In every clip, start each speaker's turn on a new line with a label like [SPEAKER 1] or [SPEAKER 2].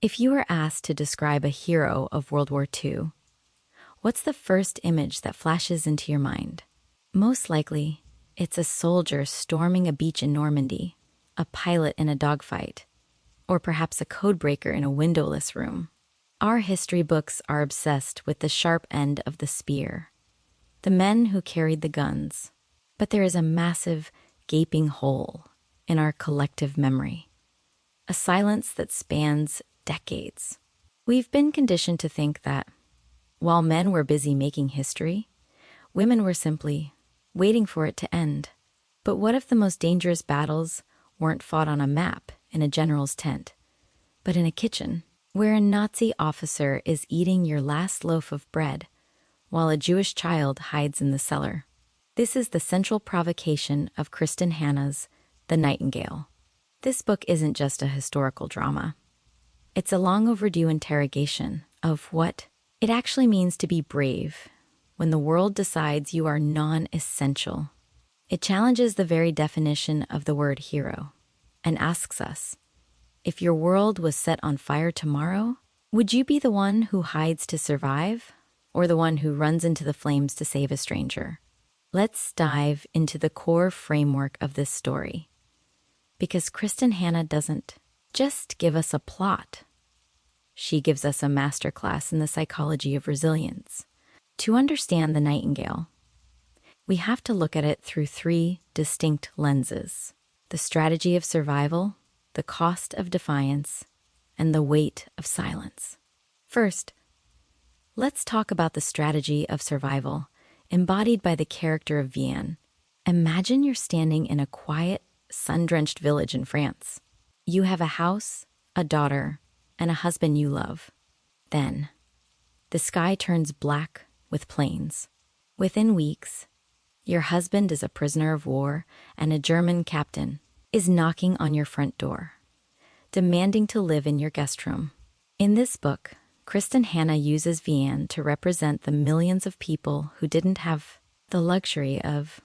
[SPEAKER 1] If you were asked to describe a hero of World War II, what's the first image that flashes into your mind? Most likely, it's a soldier storming a beach in Normandy, a pilot in a dogfight, or perhaps a codebreaker in a windowless room. Our history books are obsessed with the sharp end of the spear, the men who carried the guns. But there is a massive, gaping hole in our collective memory, a silence that spans decades. We've been conditioned to think that while men were busy making history, women were simply waiting for it to end. But what if the most dangerous battles weren't fought on a map in a general's tent, but in a kitchen, where a Nazi officer is eating your last loaf of bread while a Jewish child hides in the cellar? This is the central provocation of Kristin Hannah's The Nightingale. This book isn't just a historical drama. It's a long overdue interrogation of what it actually means to be brave when the world decides you are non-essential. It challenges the very definition of the word hero and asks us, if your world was set on fire tomorrow, would you be the one who hides to survive or the one who runs into the flames to save a stranger? Let's dive into the core framework of this story, because Kristin Hannah doesn't just give us a plot. She gives us a masterclass in the psychology of resilience. To understand The Nightingale, we have to look at it through three distinct lenses: the strategy of survival, the cost of defiance, and the weight of silence. First, let's talk about the strategy of survival, embodied by the character of Vianne. Imagine you're standing in a quiet, sun-drenched village in France. You have a house, a daughter, and a husband you love. Then, the sky turns black with planes. Within weeks, your husband is a prisoner of war, and a German captain is knocking on your front door, demanding to live in your guest room. In this book, Kristin Hannah uses Vianne to represent the millions of people who didn't have the luxury of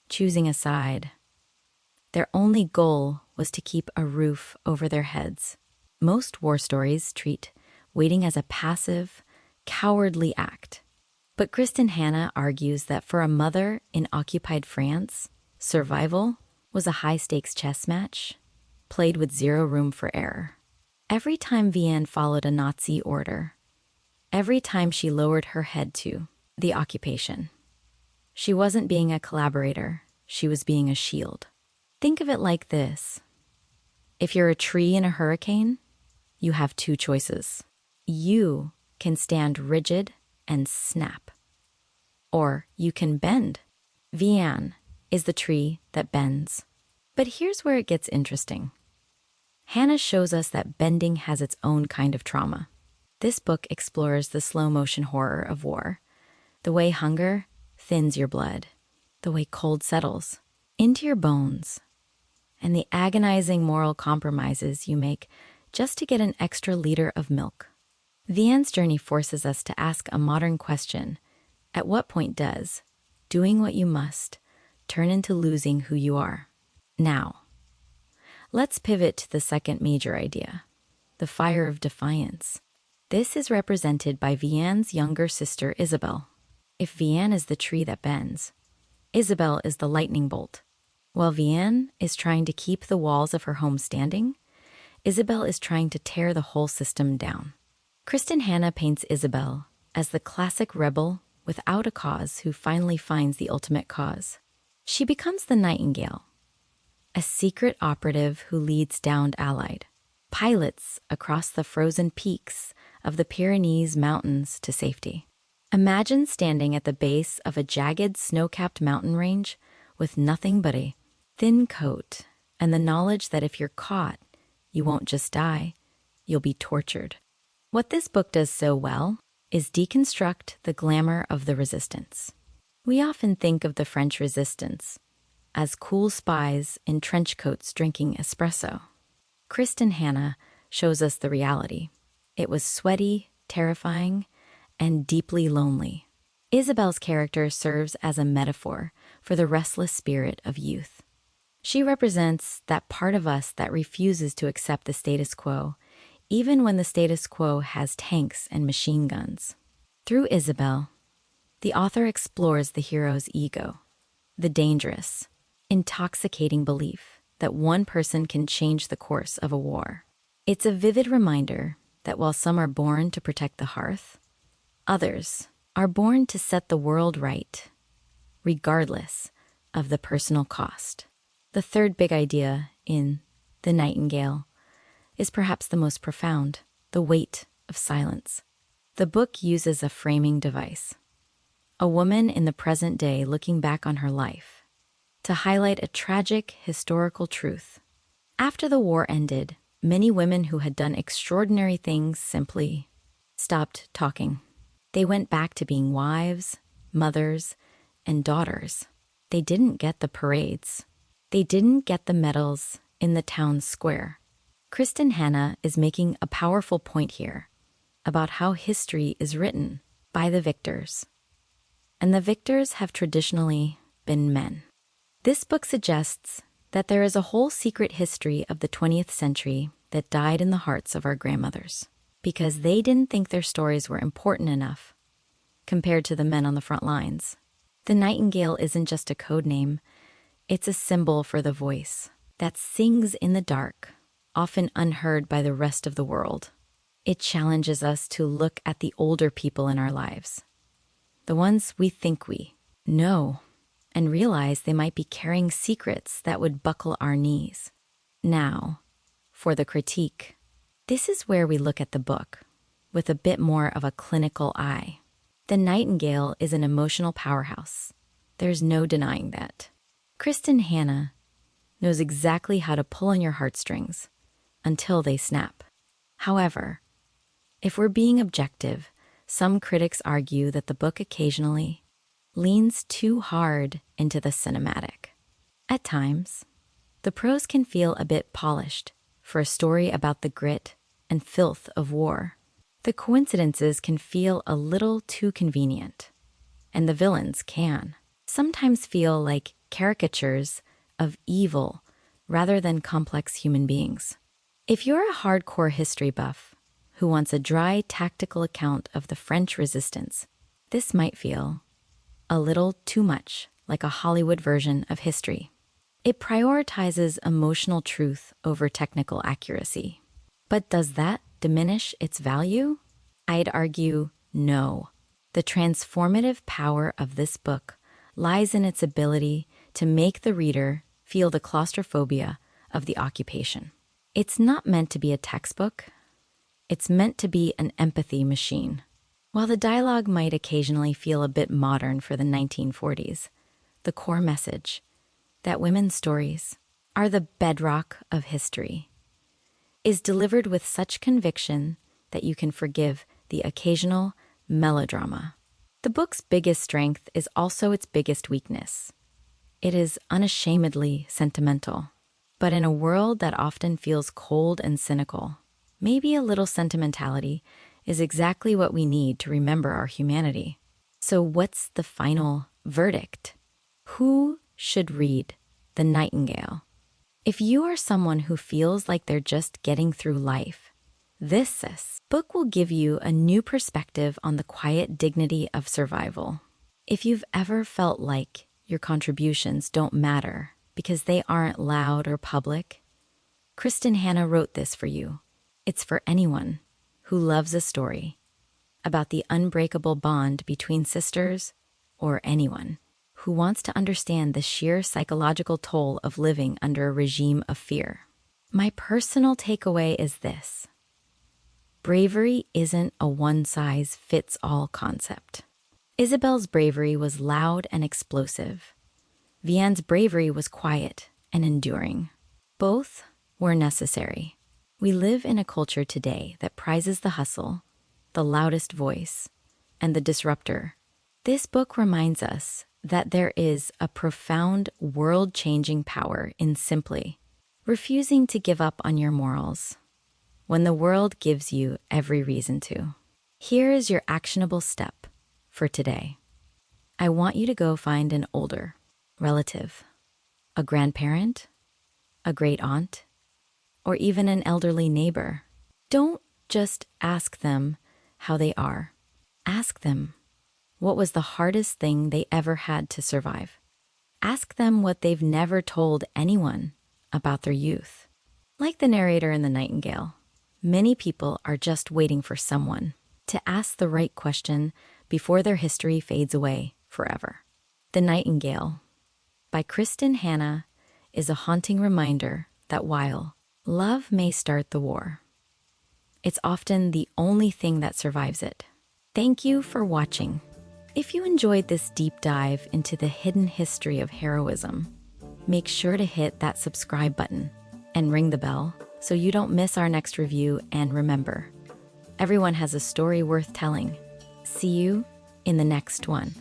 [SPEAKER 1] choosing a side. Their only goal was to keep a roof over their heads. Most war stories treat waiting as a passive, cowardly act. But Kristin Hannah argues that for a mother in occupied France, survival was a high-stakes chess match, played with zero room for error. Every time Vianne followed a Nazi order, every time she lowered her head to the occupation, she wasn't being a collaborator, she was being a shield. Think of it like this. If you're a tree in a hurricane, you have two choices. You can stand rigid and snap, or you can bend. Vianne is the tree that bends. But here's where it gets interesting. Hannah shows us that bending has its own kind of trauma. This book explores the slow-motion horror of war, the way hunger thins your blood, the way cold settles into your bones, and the agonizing moral compromises you make just to get an extra liter of milk. Vianne's journey forces us to ask a modern question. At what point does doing what you must turn into losing who you are? Now, let's pivot to the second major idea, the fire of defiance. This is represented by Vianne's younger sister, Isabelle. If Vianne is the tree that bends, Isabelle is the lightning bolt. While Vianne is trying to keep the walls of her home standing, Isabelle is trying to tear the whole system down. Kristin Hannah paints Isabelle as the classic rebel without a cause who finally finds the ultimate cause. She becomes the Nightingale, a secret operative who leads downed allied pilots across the frozen peaks of the Pyrenees Mountains to safety. Imagine standing at the base of a jagged snow-capped mountain range with nothing but a thin coat and the knowledge that if you're caught, you won't just die, you'll be tortured. What this book does so well is deconstruct the glamour of the resistance. We often think of the French resistance as cool spies in trench coats drinking espresso. Kristin Hannah shows us the reality. It was sweaty, terrifying, and deeply lonely. Isabelle's character serves as a metaphor for the restless spirit of youth. She represents that part of us that refuses to accept the status quo, even when the status quo has tanks and machine guns. Through Isabelle, the author explores the hero's ego, the dangerous, intoxicating belief that one person can change the course of a war. It's a vivid reminder that while some are born to protect the hearth, others are born to set the world right, regardless of the personal cost. The third big idea in The Nightingale is perhaps the most profound: the weight of silence. The book uses a framing device, a woman in the present day looking back on her life, to highlight a tragic historical truth. After the war ended, many women who had done extraordinary things simply stopped talking. They went back to being wives, mothers, and daughters. They didn't get the parades. They didn't get the medals in the town square. Kristin Hanna is making a powerful point here about how history is written by the victors. And the victors have traditionally been men. This book suggests that there is a whole secret history of the 20th century that died in the hearts of our grandmothers because they didn't think their stories were important enough compared to the men on the front lines. The Nightingale isn't just a code name, it's a symbol for the voice that sings in the dark, often unheard by the rest of the world. It challenges us to look at the older people in our lives, the ones we think we know, and realize they might be carrying secrets that would buckle our knees. Now, for the critique. This is where we look at the book with a bit more of a clinical eye. The Nightingale is an emotional powerhouse. There's no denying that. Kristin Hanna knows exactly how to pull on your heartstrings until they snap. However, if we're being objective, some critics argue that the book occasionally leans too hard into the cinematic. At times, the prose can feel a bit polished for a story about the grit and filth of war. The coincidences can feel a little too convenient, and the villains can sometimes feel like caricatures of evil rather than complex human beings. If you're a hardcore history buff who wants a dry, tactical account of the French Resistance, this might feel a little too much like a Hollywood version of history. It prioritizes emotional truth over technical accuracy. But does that diminish its value? I'd argue no. The transformative power of this book lies in its ability to make the reader feel the claustrophobia of the occupation. It's not meant to be a textbook. It's meant to be an empathy machine. While the dialogue might occasionally feel a bit modern for the 1940s, the core message, that women's stories are the bedrock of history, is delivered with such conviction that you can forgive the occasional melodrama. The book's biggest strength is also its biggest weakness. It is unashamedly sentimental, but in a world that often feels cold and cynical, maybe a little sentimentality is exactly what we need to remember our humanity. So what's the final verdict? Who should read The Nightingale? If you are someone who feels like they're just getting through life, this book will give you a new perspective on the quiet dignity of survival. If you've ever felt like your contributions don't matter because they aren't loud or public, Kristin Hanna wrote this for you. It's for anyone who loves a story about the unbreakable bond between sisters, or anyone who wants to understand the sheer psychological toll of living under a regime of fear. My personal takeaway is this: bravery isn't a one-size-fits-all concept. Isabelle's bravery was loud and explosive. Vianne's bravery was quiet and enduring. Both were necessary. We live in a culture today that prizes the hustle, the loudest voice, and the disruptor. This book reminds us that there is a profound world-changing power in simply refusing to give up on your morals when the world gives you every reason to. Here is your actionable step for today. I want you to go find an older relative, a grandparent, a great aunt, or even an elderly neighbor. Don't just ask them how they are. Ask them what was the hardest thing they ever had to survive. Ask them what they've never told anyone about their youth. Like the narrator in the Nightingale, many people are just waiting for someone to ask the right question before their history fades away forever. The Nightingale by Kristin Hannah is a haunting reminder that while love may start the war, it's often the only thing that survives it. Thank you for watching. If you enjoyed this deep dive into the hidden history of heroism, make sure to hit that subscribe button and ring the bell so you don't miss our next review. And remember, everyone has a story worth telling. See you in the next one.